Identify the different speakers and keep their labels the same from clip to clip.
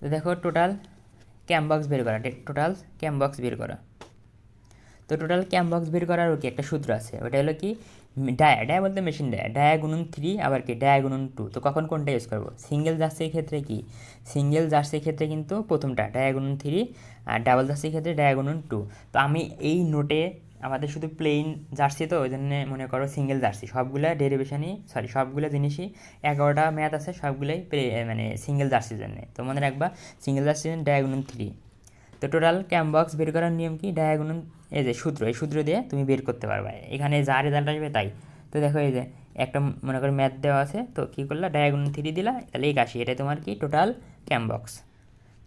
Speaker 1: তো দেখো টোটাল ক্যাম বক্স বের করা, টোটাল ক্যাম বক্স বের করা। তো টোটাল ক্যাম বক্স বের করারও কি একটা সূত্র আছে, ওটা হলো কি ডায়া বলতে মেশিন ডায়া গুণন 3 আবার কি ডায়া গুণন 2। তো কখন কোনটা ইউজ করবো? সিঙ্গেল জার্সির ক্ষেত্রে কি, সিঙ্গেল জার্সির ক্ষেত্রে কিন্তু প্রথমটা ডায়া গুণন 3 আর ডাবল জার্সির ক্ষেত্রে ডায়া গুণন 2। তো আমি এই নোটে আমাদের শুধু প্লেন জার্সি, তো ওই জন্য মনে করো সিঙ্গেল জার্সি, সবগুলা ডেরিভেশনই সবগুলো জিনিসই 11টা ম্যাথ আছে সবগুলোই মানে সিঙ্গেল জার্সির জন্য। তো মনে রাখবা সিঙ্গেল জার্সির জন্য ডায়া গুণন 3। তো টোটাল ক্যাম বক্স বের করার নিয়ম কি, ডায়াগোনাল এই যে সূত্র, এই সূত্র দিয়ে তুমি বের করতে পারবে, এখানে যা রেজাল্ট আসবে তাই। তো দেখো এই যে একটা মনে করো ম্যাথ দেওয়া আছে, তো কী করলা ডায়াগোনাল 3 দিলা, তাহলে 81, এটা তোমার কি টোটাল ক্যাম বক্স।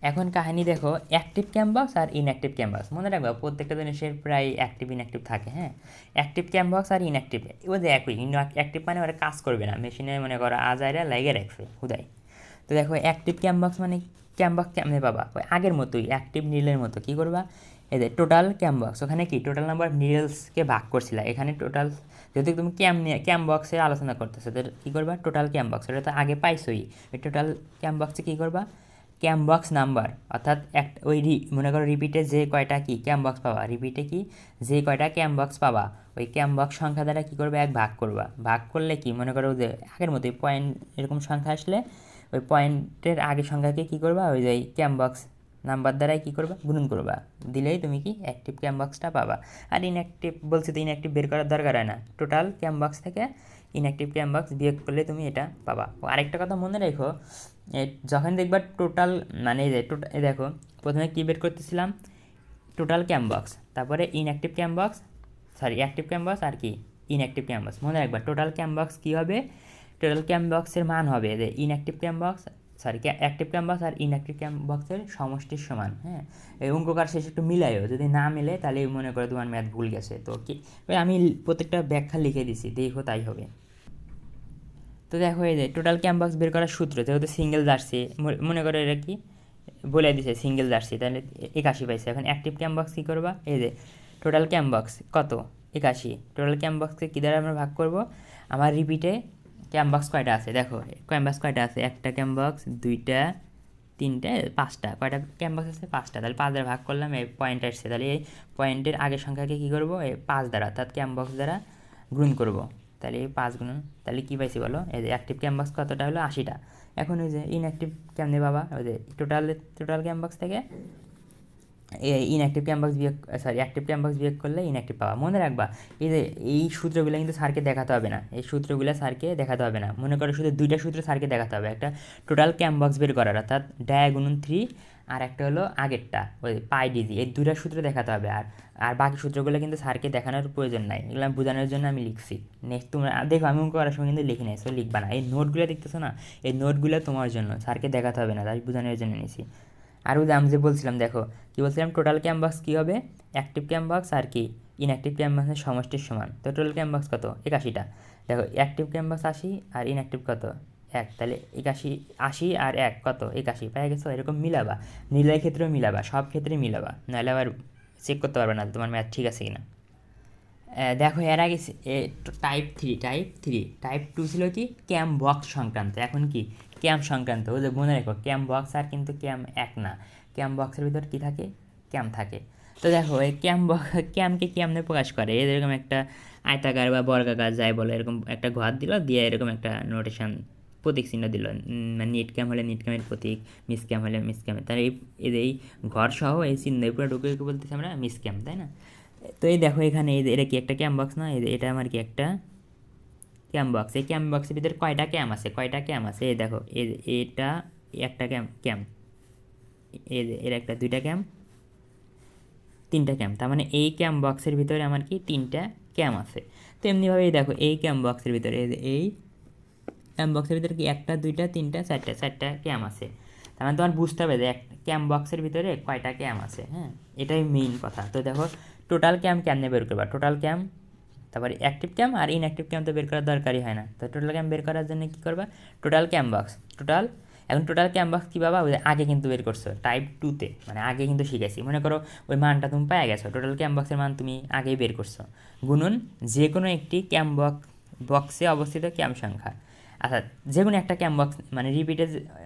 Speaker 1: এখন কাহিনী দেখো অ্যাক্টিভ ক্যাম বক্স আর ইনঅ্যাক্টিভ ক্যাম বক্স। মনে রাখবা প্রত্যেকটা জিনিসের প্রায় অ্যাক্টিভ ইনঅ্যাক্টিভ থাকে। হ্যাঁ, অ্যাক্টিভ ক্যাম বক্স আর ইনঅ্যাক্টিভ ও যে একই, অ্যাক্টিভ মানে ওরা কাজ করবে না, মেশিনে মনে করো আজাইরা লাগিয়ে রাখবে হুদাই। তো দেখো অ্যাক্টিভ ক্যাম বক্স মানে ক্যাম বক্স কেমনে পাবা, ওই আগের মতোই অ্যাক্টিভ নিডলের মতো। কী করবা, এই যে টোটাল ক্যাম বক্স, ওখানে কি টোটাল নাম্বার নিডলসকে ভাগ করছিলা, এখানে টোটাল যেহেতু তুমি ক্যাম বক্সের আলোচনা করতেছো, তো কী করবা টোটাল ক্যাম বক্স, ওটা তো আগে পাইছোই। ওই টোটাল ক্যাম বক্সে কী করবা, ক্যাম বক্স নাম্বার অর্থাৎ ওই মনে করো রিপিটে যে কয়টা কি ক্যাম বক্স পাবা, রিপিটে কি যে কয়টা ক্যাম বক্স পাবা, ওই ক্যাম বক্স সংখ্যা দ্বারা কী করবে এক ভাগ করবা। ভাগ করলে কি মনে করো যে আগের মতোই পয়েন্ট এরকম সংখ্যা আসলে ওই পয়েন্টের আগের সংখ্যাকে কী করবা, ওই যে ক্যাম বক্স নাম্বার দ্বারাই কী করবা গুণন করবা, দিলেই তুমি কি অ্যাক্টিভ ক্যাম বক্সটা পাবা। আর ইনঅ্যাক্টিভ বলছি তো ইনঅ্যাক্টিভ বের করার দরকার হয় না, টোটাল ক্যাম বক্স থেকে ইনঅ্যাক্টিভ ক্যাম বক্স বিয়োগ করলে তুমি এটা পাবা। ও আরেকটা কথা মনে রেখো, যখন দেখবা টোটাল মানে এই যে এই দেখো প্রথমে কী বের করতেছিলাম টোটাল ক্যাম বক্স, তারপরে ইনঅ্যাক্টিভ ক্যাম বক্স, অ্যাক্টিভ ক্যাম বক্স আর কি ইনঅ্যাক্টিভ ক্যাম বক্স। মনে রাখবা টোটাল ক্যাম বক্স কী হবে, টোটাল ক্যাম বক্সের মান হবে যে ইনঅ্যাক্টিভ ক্যাম বক্স অ্যাক্টিভ ক্যাম বক্স আর ইনঅ্যাক্টিভ ক্যাম বক্সের সমষ্টির সমান। হ্যাঁ, এই অঙ্ককার শেষে একটু মিলাইও, যদি না মিলে তাহলে মনে করো তোমার ম্যাথ ভুল গেছে। তো কি আমি প্রত্যেকটা ব্যাখ্যা লিখে দিছি, দেখো তাই হবে। তো দেখো এই যে টোটাল ক্যাম বক্স বের করার সূত্র, যেহেতু সিঙ্গেল জার্সি মনে করো এটা কি বলে দিছে সিঙ্গেল জার্সি, তাহলে 81 পাইছে। এখন অ্যাক্টিভ ক্যাম বক্স কী করবা, এই যে টোটাল ক্যাম বক্স কত 81, টোটাল ক্যাম বক্সকে কী দ্বারা আমরা ভাগ করব, আমার রিপিটে ক্যাম বক্স কয়টা আছে দেখো, ক্যাম বক্স কয়টা আছে, একটা ক্যাম বক্স, দুইটা, তিনটে, পাঁচটা, কয়টা ক্যাম বক্স আছে 5টা, তাহলে 5 দ্বারা ভাগ করলাম, এই পয়েন্ট আসছে, তাহলে এই পয়েন্টের আগের সংখ্যাকে কী করবো এই 5 দ্বারা অর্থাৎ ক্যাম বক্স দ্বারা গুণ করব। তাহলে এই 5 গুণ, তাহলে কী পাইছি বলো, এই যে অ্যাক্টিভ ক্যাম বক্স কতটা হলো 80টা। এখন ওই যে ইনঅ্যাক্টিভ কেমনে বাবা, ওই যে টোটাল ক্যাম বক্স থেকে ইনঅ্যাক্টিভ ক্যাম বক্স বিয়োগ অ্যাক্টিভ ক্যাম বক্স বিয়োগ করলে ইনঅ্যাক্টিভ পাওয়া। মনে রাখবা এই যে এই সূত্রগুলো কিন্তু স্যারকে দেখাতে হবে না, এই সূত্রগুলো স্যারকে দেখাতে হবে না। মনে করো শুধু দুইটা সূত্র স্যারকে দেখাতে হবে, একটা টোটাল ক্যাম বক্স বের করার অর্থাৎ ডায়া গুণন 3, আর একটা হলো আগেরটা ওই পাই ডিজি, এই দুইটা সূত্র দেখাতে হবে। আর আর বাকি সূত্রগুলো কিন্তু স্যারকে দেখানোর প্রয়োজন নাই, এগুলো বোঝানোর জন্য আমি লিখছি। নেক্সট তোমরা দেখো আমি অঙ্ক করার সময় কিন্তু লিখি নাই, সো লিখবা না। এই নোটগুলো দেখতেছো না, এই নোটগুলো তোমার জন্য, স্যারকে দেখাতে হবে না, তাই বোঝানোর জন্য নিছি। আর ওই যে আমি যে বলছিলাম দেখো কী বলছিলাম, টোটাল ক্যাম বক্স কী হবে, অ্যাক্টিভ ক্যাম বক্স আর কি ইনঅ্যাক্টিভ ক্যাম বক্সের সমষ্টির সমান। তো টোটাল ক্যাম বক্স কত 81টা, দেখো অ্যাক্টিভ ক্যাম বক্স 80 আর ইনঅ্যাক্টিভ কত 1, তাহলে 81, 80 আর 1 কত 81 পেয়ে গেছো। এরকম মিলাবা, নিলয়ের ক্ষেত্রেও মিলাবা, সব ক্ষেত্রে মিলাবা, নাহলে আবার চেক করতে পারবে না তোমার ম্যাথ ঠিক আছে কিনা। দেখো এর আগে টাইপ 2 ছিল কি ক্যাম বক্স সংক্রান্ত, এখন কি ক্যাম সংক্রান্ত। ও যে মনে রেখো ক্যাম বক্স আর কিন্তু ক্যাম এক না, ক্যাম বক্সের ভিতর কী থাকে ক্যাম থাকে। তো দেখো এই ক্যামকে কেমনে প্রকাশ করে, এরকম একটা আয়তাকার বা বর্গাকার যাই বলে এরকম একটা ঘর দিল, দিয়ে এরকম একটা নোটেশন প্রতীক চিহ্ন দিল, মানে নিট ক্যাম হলে নিট ক্যামের প্রতীক, মিস ক্যাম হলে মিস ক্যামের, তাহলে এই ঘর সহ এই চিহ্ন পুরো ঢুকে বলতেছি আমরা মিস ক্যাম, তাই না। তো এই দেখো এখানে এই যে এটা কি একটা ক্যাম বক্স না, এই যে এটা আমার কি একটা ক্যাম বক্স, এই ক্যাম বক্সের ভিতরে কয়টা ক্যাম আছে, এই দেখো এটা একটা ক্যাম, এর একটা, দুইটা ক্যাম, তিনটা ক্যাম, তার মানে এই ক্যাম বক্সের ভিতরে আমার কি 3টা ক্যাম আছে। তো এমনিভাবেই দেখো এই ক্যাম বক্সের ভিতরে এই ক্যাম বক্সের ভিতরে কি একটা, দুইটা, তিনটা, চারটা ক্যাম আছে। তার মানে তোমার বুঝতে হবে যে ক্যাম বক্সের ভিতরে কয়টা ক্যাম আছে। হ্যাঁ, এটাই মেইন কথা। তো দেখো টোটাল ক্যাম কেমনে বের করবা, টোটাল ক্যাম, তারপরে অ্যাক্টিভ ক্যাম আর ইনঅ্যাক্টিভ ক্যাম তো বের করার দরকারই হয় না। তো টোটাল ক্যাম বের করার জন্য কী করবা, টোটাল ক্যাম বক্স এখন টোটাল ক্যাম বক্স কী পাবা, ওই আগে কিন্তু বের করছো টাইপ 2তে, মানে আগে কিন্তু শিখেছি। মনে করো ওই মানটা তুমি পেয়ে গেছো, টোটাল ক্যাম বক্সের মান তুমি আগেই বের করছো, গুণন যে কোনো একটি ক্যাম বক্সে অবস্থিত ক্যাম সংখ্যা। আচ্ছা, যে কোনো একটা ক্যামবক্স মানে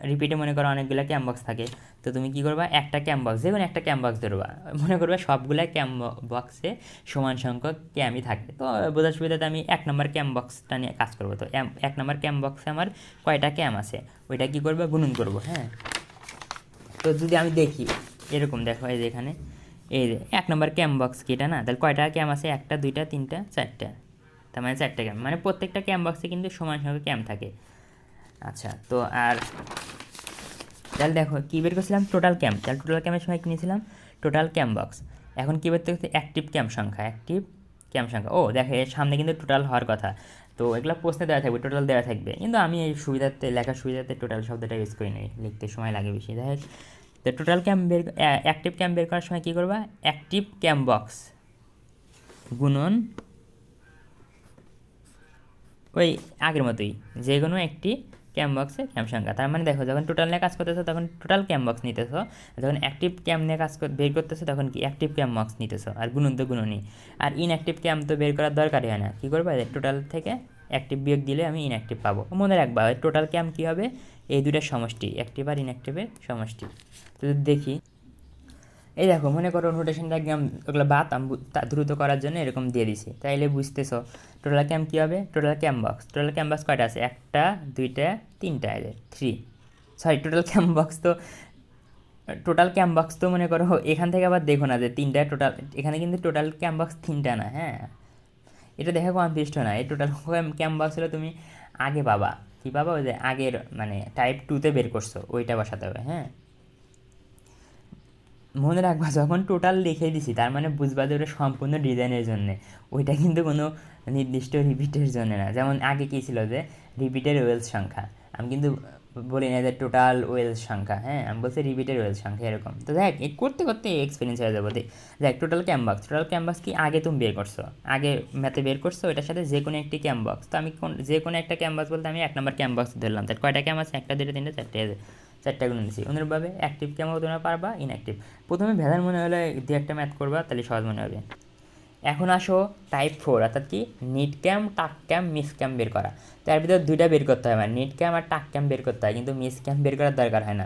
Speaker 1: রিপিটে মনে করো অনেকগুলো ক্যামবক্স থাকে, তো তুমি কী করবা, একটা ক্যামবক্স যে কোনো একটা ক্যামবক্স ধরবা, মনে করবা সবগুলা ক্যামবক্সে সমান সংখ্যক ক্যামই থাকে। তো বোঝার সুবিধাতে আমি 1 নম্বর ক্যামবক্সটা নিয়ে কাজ করবো। তো 1 নম্বর ক্যামবক্সে আমার কয়টা ক্যাম আছে ওইটা কী করবো, গুণন করবো। হ্যাঁ, তো যদি আমি দেখি এরকম, দেখো এই যে এখানে এই যে 1 নম্বর ক্যামবক্স কি এটা না, তাহলে কয়টা ক্যাম আছে, 1টা 2টা 3টা 4টা, তার মানে 4টা ক্যাম, মানে প্রত্যেকটা ক্যামবক্সে কিন্তু সমান সংখ্যক ক্যাম থাকে। আচ্ছা, তো আর তাহলে দেখো কী বের করছিলাম, টোটাল ক্যাম। তাহলে টোটাল ক্যামের সময় কিনেছিলাম টোটাল ক্যাম বক্স। এখন কী বের করতে অ্যাক্টিভ ক্যাম সংখ্যা, অ্যাক্টিভ ক্যাম সংখ্যা। ও দেখো, এর সামনে কিন্তু টোটাল হওয়ার কথা, তো এগুলো প্রশ্নে দেওয়া থাকবে, টোটাল দেওয়া থাকবে, কিন্তু আমি এই সুবিধাতে লেখার সুবিধাতে টোটাল শব্দটা ইউজ করি নাই, লিখতে সময় লাগে বেশি। দেখ, তো টোটাল ক্যাম বের অ্যাক্টিভ ক্যাম বের করার সময় কী করবা, অ্যাক্টিভ ক্যাম বক্স গুণন ওই আগের মতোই, যে কোনো একটি ক্যাম বক্সে ক্যাম সংখ্যা। তার মানে দেখো, যখন টোটাল নিয়ে কাজ করতেছো তখন টোটাল ক্যাম বক্স নিতেছো, যখন অ্যাক্টিভ ক্যাম নিয়ে কাজ বের করতেছো তখন কি অ্যাক্টিভ ক্যাম বক্স নিতেছো, আর গুণন তো গুণনই। আর ইনঅ্যাক্টিভ ক্যাম তো বের করার দরকারই হয় না, কী করবা, টোটাল থেকে অ্যাক্টিভ বিয়োগ দিলে আমি ইনঅ্যাক্টিভ পাবো। মনে রাখবা টোটাল ক্যাম কী হবে, এই দুটার সমষ্টি, অ্যাক্টিভ আর ইনঅ্যাক্টিভের সমষ্টি। তো যদি দেখি, এই দেখো মনে করো নোটেশনটা একদম ওগুলো বাদ আমি দ্রুত করার জন্য এরকম দিয়ে দিছি, তাইলে বুঝতেছো টোটাল ক্যাম কী হবে, টোটাল ক্যাম বক্স কয়টা আছে, 1টা 2টা 3টা, 3, সরি টোটাল ক্যাম বক্স তো মনে করো এখান থেকে আবার দেখো না যে 3টা টোটাল, এখানে কিন্তু টোটাল ক্যাম বক্স 3টা না। হ্যাঁ, এটা দেখা কনফিউজড না, এই টোটাল ক্যাম বক্স হলে তুমি আগে পাবা, কী পাবা, ওই যে আগের মানে টাইপ 2তে বের করছো ওইটা বসাতে হবে। হ্যাঁ, মনে রাখবা যখন টোটাল লিখে দিছি তার মানে বুঝবা যে ওটা সম্পূর্ণ ডিজাইনের জন্যে, ওইটা কিন্তু কোনো নির্দিষ্ট রিপিটের জন্য না। যেমন আগে কী ছিল যে রিপিটের ওয়েলস সংখ্যা, আমি কিন্তু বলি না যে টোটাল ওয়েলস সংখ্যা, হ্যাঁ আমি বলছি রিপিটের ওয়েলস সংখ্যা এরকম। তো দেখ এই করতে করতে এক্সপিরিয়েন্স হয়ে যাবো। দেখ টোটাল ক্যাম্বাক্স কি আগে তুমি বের করছো, আগে ম্যাথে বের করছো, এটার সাথে যে কোনো একটি ক্যাম্বাক্স, তো আমি যে কোনো একটা ক্যাম্বাক্স বলতে আমি 1 নম্বর ক্যাম্বাক্স ধরলাম। তার কয়টা ক্যাম আছে, 1টা 2টা 3টা 4টা, 4টা গুণ নিয়েছি। অনুরূপভাবে অ্যাক্টিভ ক্যামও তোমরা পারবা, ইনঅ্যাক্টিভ। প্রথমে ভেদার মনে হলে দু একটা ম্যাথ করবা, তাহলে সহজ মনে হবে। এখন আসো টাইপ 4, অর্থাৎ কি নিট ক্যাম, টাক ক্যাম, মিস ক্যাম বের করা। তার ভিতরে দুইটা বের করতে হয়, মানে নিট ক্যাম আর টাক ক্যাম বের করতে হয়, কিন্তু মিস ক্যাম বের করার দরকার হয় না,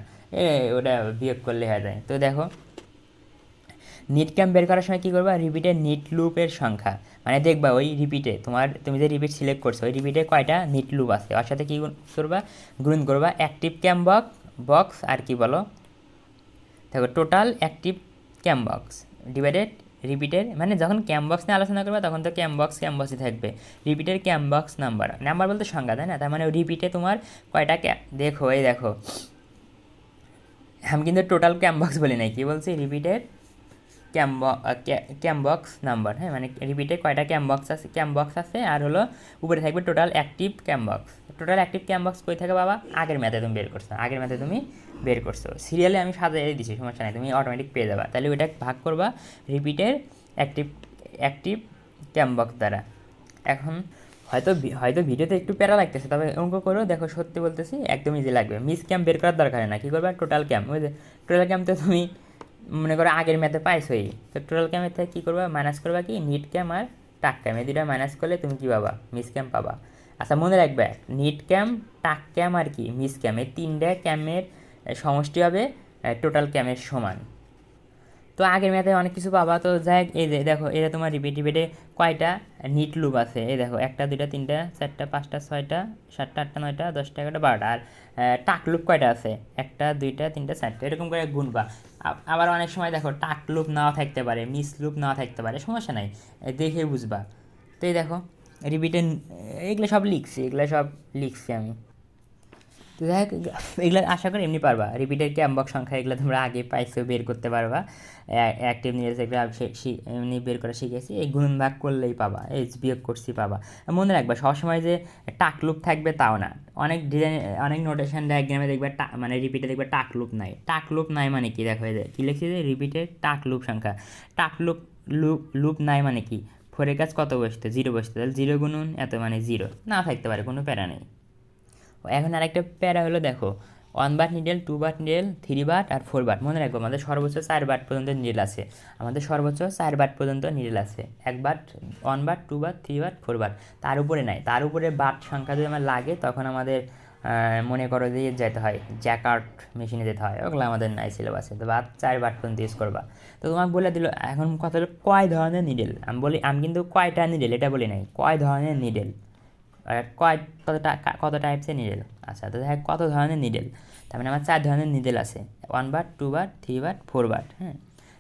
Speaker 1: ওটা বিয়োগ করলে হয়ে যায়। তো দেখো নিট ক্যাম বের করার সময় কী করবা, রিপিটের নিট লুপের সংখ্যা, মানে দেখবা ওই রিপিটে তুমি যে রিপিট সিলেক্ট করছো ওই রিপিটে কয়টা নিট লুপ আছে, ওর সাথে কী করবা, গুণ করবা অ্যাক্টিভ ক্যাম বক্স আর কি বলো, দেখো টোটাল অ্যাক্টিভ ক্যাম বক্স ডিভাইডেড রিপিটের, মানে যখন ক্যাম বক্স নিয়ে আলোচনা করবে তখন তো ক্যাম বক্সই থাকবে, রিপিটের ক্যাম বক্স নাম্বার বলতে সংখ্যা, তাই না? তার মানে রিপিটে তোমার কয়টা দেখো, এই দেখো আমি কিন্তু টোটাল ক্যাম বক্স বলি নাই, কী বলছি, রিপিটের ক্যাম বক্স নাম্বার। হ্যাঁ, মানে রিপিটে কয়টা ক্যাম বক্স আছে আর হলো উপরে থাকবে টোটাল অ্যাক্টিভ ক্যাম বক্স। টোটাল অ্যাক্টিভ ক্যাম বক্স কই থাকে বাবা, আগের ম্যাথে তুমি বের করছো, সিরিয়ালে আমি সাজিয়ে দিচ্ছি, সমস্যা নেই, তুমি অটোমেটিক পেয়ে যাবা। তাহলে ওইটা ভাগ করবা রিপিটের অ্যাক্টিভ ক্যাম বক্স দ্বারা। এখন হয়তো ভিডিওতে একটু প্যারা লাগতেছে, তবে অঙ্ক করেও দেখো, সত্যি বলতেছি একদম ইজি লাগবে। মিস ক্যাম বের করার দরকার না, কী করবা, টোটাল ক্যাম, ওই যে টোটাল ক্যাম তো তুমি মনে করো আগের ম্যাথে পাইছোই, তো টোটাল ক্যামের থেকে কী করবা, মাইনাস করবা কি নিট ক্যাম আর টাক ক্যাম, এই দুটা মাইনাস করলে তুমি কী পাবা, মিস ক্যাম পাবা। আচ্ছা মনে রাখবে, নিট ক্যাম, টাক ক্যাম আর কি মিস ক্যাম, এই 3টা ক্যামের সমষ্টি হবে টোটাল ক্যামের সমান। তো আগের ম্যাথে অনেক কিছু পাবা। তো যাই হোক, এই যে দেখো এটা তোমার রিপিটে কয়টা নিট লুপ আছে, এই দেখো 1টা 2টা 3টা 4টা 5টা 6টা 7টা 8টা 9টা 10টা 11টা 12টা, আর টাক লুপ কয়টা আছে, 1টা 2টা 3টা 4টা, এরকম করে গুনবা। আবার অনেক সময় দেখো টাক লুপ নাও থাকতে পারে, মিস লুপ নাও থাকতে পারে, সমস্যা নাই, দেখে বুঝবা। তো এই দেখো রিপিটে এগুলো সব লিখছি আমি। তো যাই হোক, এগুলো আশা করি এমনি পারবা, রিপিটের ক্যাম্বক সংখ্যা এগুলো তোমরা আগে পাইছো, বের করতে পারবা। অ্যাক্টিভ নিয়ে যেগুলো এমনি বের করা শিখেছি, এই গুণ ভাগ করলেই পাবা, এই বিয়োগ করছি পাবা। মনে রাখবা সবসময় যে টাকলুপ থাকবে তাও না, অনেক নোটেশন ডায়াগ্রামে দেখবে মানে রিপিটে দেখবে টাকলুপ নাই মানে কি, দেখো কী লিখছি যে রিপিটের টাকলুপ সংখ্যা, টাকলুপ লুপ নাই মানে কি, ফোরের কাজ কত বসতে, 0 বসতে, তাহলে 0 গুণুন এত মানে 0 না থাকতে পারে, কোনো প্যারা নেই। এখন আরেকটা প্যারা হলো দেখো, 1 butt needle, 2 butt needle, 3 butt আর 4 বাট। মনে রাখবো আমাদের সর্বোচ্চ 4 বাট পর্যন্ত নিডেল আছে, আমাদের সর্বোচ্চ 4 বাট পর্যন্ত নিডেল আছে। 1 but, 1 but, 2 but, 3 but, 4 but, তার উপরে নাই। তার উপরে বাট সংখ্যা যদি আমার লাগে তখন আমাদের মনে করো যে যেতে হয় জ্যাকার্ট মেশিনে যেতে হয়, ওগুলো আমাদের নাই সিলেবাসে। তো বাট 4 বাট পর্যন্ত ইউজ করবা। তো তোমাকে বলে দিল এখন কথা হলো কয় ধরনের নিডেল। আমি কিন্তু কয়টা নিডেল এটা বলি নাই, কয় ধরনের নিডেল আর কত টাইপসের নিডেল। আচ্ছা, তো দেখ কত ধরনের নিডেল, তার মানে আমার 4 ধরনের নিডেল আছে, 1 বাট, 2 বাট, 3 বাট, 4 বাট। হ্যাঁ,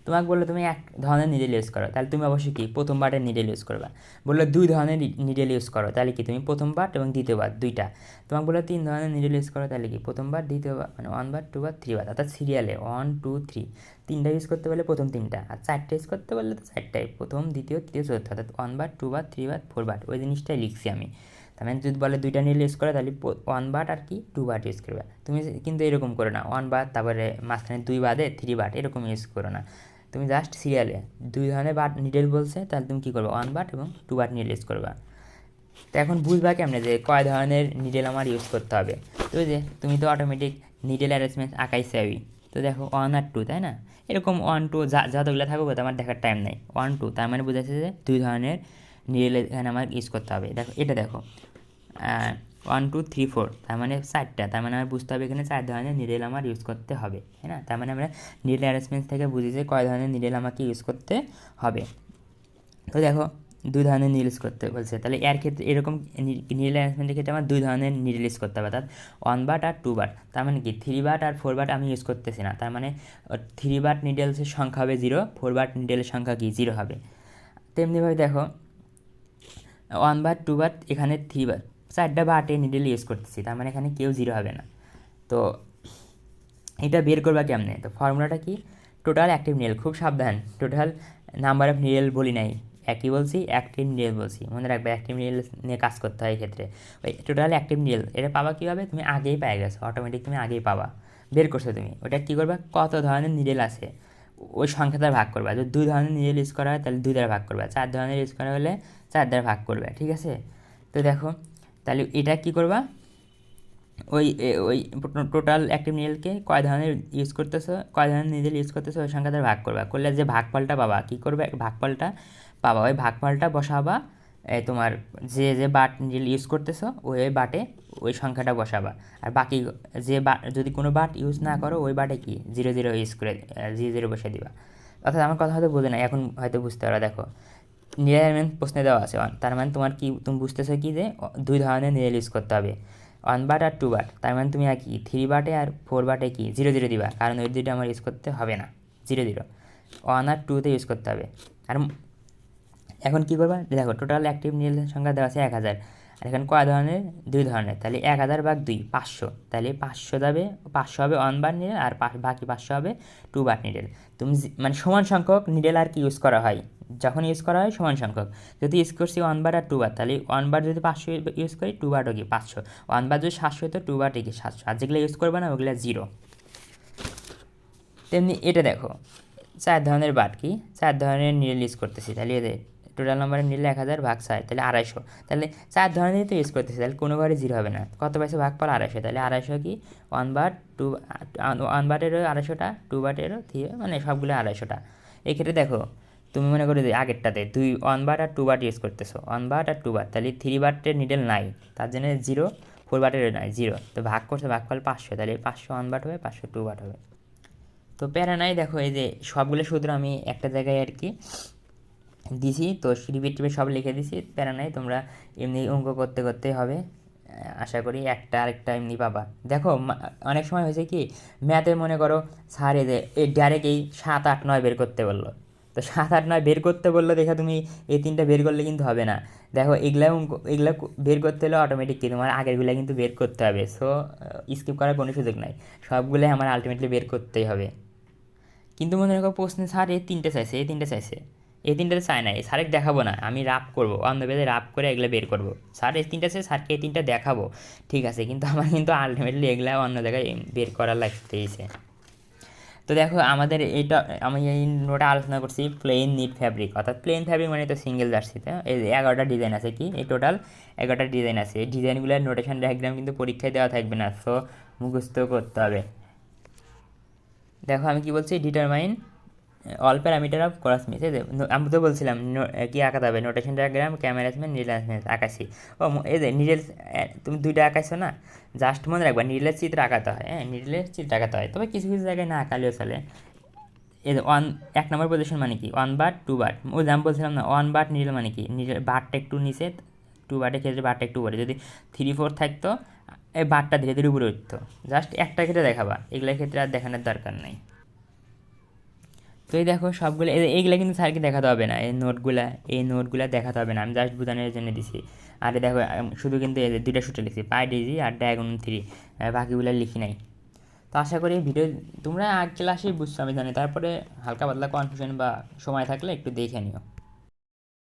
Speaker 1: তোমাকে বললো তুমি এক ধরনের নিডেল ইউজ করো, তাহলে তুমি অবশ্যই কি প্রথম বাটের নিডেল ইউজ করবা। বললো 2 ধরনের নিডেল ইউজ করো, তাহলে কি তুমি প্রথম বাট এবং দ্বিতীয় বাট দুইটা। তোমাকে বললো 3 ধরনের নিডেল ইউজ করো, তাহলে কি প্রথম বাট, দ্বিতীয় বাট, মানে 1 বাট, 2 বাট, 3 বাট, অর্থাৎ সিরিয়ালে 1 2 3 তিনটা ইউজ করতে পারলে প্রথম তিনটা, আর 4টা ইউজ করতে পারলে তো 4টাই, প্রথম দ্বিতীয় তৃতীয় চতুর্থ, অর্থাৎ 1 বাট, 2 বাট, 3 বাট, 4 বাট, ওই জিনিসটাই লিখছি আমি। তার মানে যদি বলে 2টা নিডেল ইউজ করো তাহলে 1 বাট আর কি 2 বাট ইউজ করবে। তুমি কিন্তু এরকম করো না 1 বাট তারপরে মাঝখানে 2 বাদে 3 বাট এরকম ইউজ করো না, তুমি জাস্ট সিরিয়ালে 2 ধরনের বাট নিডেল বলছে, তাহলে তুমি কী করবে 1 বাট এবং 2 বাট নিডেল ইউজ করবা। তো এখন বুঝবা কেমনে যে কয় ধরনের নিডেল আমার ইউজ করতে হবে। তো যে তুমি তো অটোমেটিক নিডেল অ্যারেঞ্জমেন্ট আঁকাইছেই, তো দেখো 1 আর 2, তাই না? এরকম 1 2 যতগুলো থাকবে তো আমার দেখার টাইম নেই। 1 2 তার মানে বোঝাচ্ছে যে 2 ধরনের নিডেল এখানে আমার ইউজ করতে হবে। দেখো এটা দেখো 1 2 3 4, তার মানে 4টা, তার মানে আমার বুঝতে হবে এখানে 4 ধরনের নিডেল আমার ইউজ করতে হবে, তাই না? তার মানে আমরা নিডেল অ্যারেঞ্জমেন্ট থেকে বুঝি যে কয় ধরনের নিডেল আমাকে ইউজ করতে হবে। তো দেখো 2 ধরনের নিডেল ইউজ করতে বলছে, তাহলে এর ক্ষেত্রে এরকম নিডেল অ্যারেঞ্জমেন্টের ক্ষেত্রে আমার 2 ধরনের নিডেল ইউজ করতে হবে, অর্থাৎ 1 বাট আর 2 বাট। তার মানে কি 3 বাট আর 4 বাট আমি ইউজ করতেছি না, তার মানে 3 বাট নিডেলসের সংখ্যা হবে 0, 4 বাট নিডেলের সংখ্যা কি 0 হবে। তেমনিভাবে দেখো 1 বাট 2 বাট, এখানে 3 বাট, 4টা বাটে নিডেল ইউজ করতেছি, তার মানে এখানে কেউ 0 হবে না। তো এটা বের করবা কেমনে? তো ফর্মুলাটা কি, টোটাল অ্যাক্টিভ নিডেল, খুব সাবধান, টোটাল নাম্বার অফ নিডেল বলি নাই, একই বলছি, অ্যাক্টিভ নিডেল বলছি, মনে রাখবে অ্যাক্টিভ নিডেল নিয়ে কাজ করতে হয় এক্ষেত্রে। ওই টোটাল অ্যাক্টিভ নিডেল এটা পাবা কীভাবে, তুমি আগেই পেয়ে গেছো, অটোমেটিক তুমি আগেই পাবা, বের করছো তুমি। ওটা কী করবা, কত ধরনের নিডেল আছে ওই সংখ্যা দ্বারা ভাগ করবা। যদি 2 ধরনের নিডেল ইউজ করা হয় তাহলে 2 দ্বারা ভাগ করবা, 4 ধরনের ইউজ করা হলে 4 দ্বারা ভাগ করবে, ঠিক আছে? তো দেখো তাহলে এটা কী করবা, ওই ওই টোটাল অ্যাক্টিভ নিডেলকে কয় ধরনের ইউজ করতেছো, কয় ধরনের নিডেল ইউজ করতেছো ওই সংখ্যা দ্বারা ভাগ করবা, করলে যে ভাগফলটা পাবা, কী করবে ভাগফলটা পাবা, ওই ভাগফলটা বসাবা তোমার যে বাট নিডেল ইউজ করতেছো ওই বাটে ওই সংখ্যাটা বসাবা। আর বাকি যে যদি কোনো বাট ইউজ না করো ওই বাটে কি 0 0 ইউজ করে 0 বসে দিবা। অর্থাৎ আমার কথা হয়তো বোঝে না, এখন হয়তো বুঝতে পারো। দেখো নিডেল প্রশ্নে দেওয়া আছে, তার মানে তুমি বুঝতেছো কি যে 2 ধরনের নিডেল ইউজ করতে হবে, 1 বাট আর 2 বাট, তার মানে তুমি আর কি 3 বাটে আর 4 বাটে কি 0 0 দিবা, কারণ ওই দুটো আমার ইউজ করতে হবে না, 0 0, 1 আর 2তে ইউজ করতে হবে। আর এখন কী করবা, দেখো টোটাল অ্যাক্টিভ নিডেলের সংখ্যা দেওয়া আছে 1000, আর এখন কয় ধরনের, 2 ধরনের, তাহলে 1000 ভাগ 2 500, তাহলে 500 যাবে, 500 হবে 1 বাট নিডেল আর বাকি 500 হবে 2 বাট নিডেল। তুমি মানে সমান সংখ্যক নিডেল আর কি ইউজ করা হয়, যখন ইউজ করা হয় সমান সংখ্যক। যদি ইউজ করছি 1 বার আর 2 বার, তাহলে 1 বার যদি 500 ইউজ করি 2 বারও কি 500, 1 বার যদি 700 হতো 2 বারটি কি 700, আর যেগুলো ইউজ করবে না ওগুলো 0। তেমনি এটা দেখো 4 ধরনের বাট কি 4 ধরনের নিডেল ইউজ করতেছি, তাহলে এদের টোটাল নাম্বারের নিলে 1000 ভাগ 4, তাহলে 250, তাহলে 4 ধরনেরই তো ইউজ করতেছি, তাহলে কোনো বারে 0 হবে না। কত পাইছে ভাগফল 250, তাহলে 250 কি 1 বাট 2, 1 বাটেরও 250টা, 2 বাটেরও 3, মানে সবগুলো 250টা। এক্ষেত্রে দেখো তুমি মনে করো যে আগেরটাতে 1 বাট আর 2 বাট ইউজ করতেছো, 1 বাট আর 2 বাট, তাহলে 3 বাটের নিডেল নাই, তার জন্য 0, 4 বাটেরও নাই 0, তো ভাগ করছে ভাগফল 500, তাহলে 500 1 বাট হবে, 500 2 বাট হবে। তো প্যারা নাই, দেখো এই যে সবগুলো সূত্র আমি একটা জায়গায় আর কি দিছি, তো রিপিট সব লিখে দিছি, প্যারা নাই, তোমরা এমনি অঙ্ক করতে করতে হবে, আশা করি একটা আরেকটা এমনি পাবা। দেখো অনেক সময় হয়েছে কি ম্যাথে মনে করো স্যার এই ডাইরেক্ট এই 7 8 9 বের করতে বললো, তো 7 8 9 বের করতে বললো দেখে তুমি এই 3টা বের করলে কিন্তু হবে না। দেখো এগুলা বের করতে হলে অটোমেটিক কি তোমার আগেরগুলো কিন্তু বের করতে হবে, সো স্কিপ করার কোনো সুযোগ নাই, সবগুলোই আমার আলটিমেটলি বের করতেই হবে। কিন্তু মনে রাখো প্রশ্নে স্যার এই 3টে চাইছে, এই 3টে চাইছে, এই 3টাতে চায় না, স্যারকে দেখাবো না, আমি রাপ করবো, অন্য বেদে রাপ করে এগুলো বের করবো। স্যার এই 3টা চাই, স্যারকে এই 3টা দেখাবো, ঠিক আছে, কিন্তু আমার কিন্তু আলটিমেটলি এগুলো অন্য জায়গায় বের করার লাগতেইছে। তো দেখো আমাদের এইটা আমি এই নোটা আলোচনা করছি প্লেন নিট ফ্যাব্রিক, অর্থাৎ প্লেন ফ্যাব্রিক মানে তো সিঙ্গেল জার্সিতে এই 11টা ডিজাইন আছে, কি এই টোটাল 11টা ডিজাইন আছে। এই ডিজাইনগুলোর নোটেশন ডায়াগ্রাম কিন্তু পরীক্ষায় দেওয়া থাকবে না, সো মুখস্থ করতে হবে। দেখো আমি কি বলছি, determine all parameter of cross match. এই যে আমি তো বলছিলাম কি আঁকাতে হবে, নোটেশন ডায়াগ্রাম, ক্যামেরাসম্যান, নিডল ম্যাচ আঁকাছি। এই যে নিডল, তুমি দুইটা আঁকাইছো না, জাস্ট মনে রাখবা নিডলের চিত্র আঁকাতে হয়, হ্যাঁ নিডলের চিত্র আঁকাতে হয়, তবে কিছু কিছু জায়গায় না আঁকালেও চলে। এই যে এক নম্বর পজিশন মানে কি 1 বার 2 বার, ওই যে আমি বলছিলাম না 1 বার নিডল মানে কি, নিডল বারটা একটু নিচে, 2 বারের ক্ষেত্রে বারটা একটু উপরে, যদি 3 4 থাকতো এই বারটা ধীরে ধীরে উপরে উঠতো। জাস্ট একটা ক্ষেত্রে দেখাবা, এগুলোর ক্ষেত্রে আর দেখানোর দরকার নেই। তো এই দেখো সবগুলো এইগুলো কিন্তু স্যারকে দেখাতে হবে না, এই নোটগুলা দেখাতে হবে না, আমি জাস্ট বোঝানোর জন্য দিছি। আর এই দেখো শুধু কিন্তু এই যে দুইটা সূত্র লিখছি, পাই ডিজি আর ডায়াগোনাল 3, বাকিগুলো লিখি নাই। তো আশা করি ভিডিও তোমরা ক্লাসেই বুঝছো আমি জানি, তারপরে হালকা পাতলা কনফিউশন বা সময় থাকলে একটু দেখে নিও।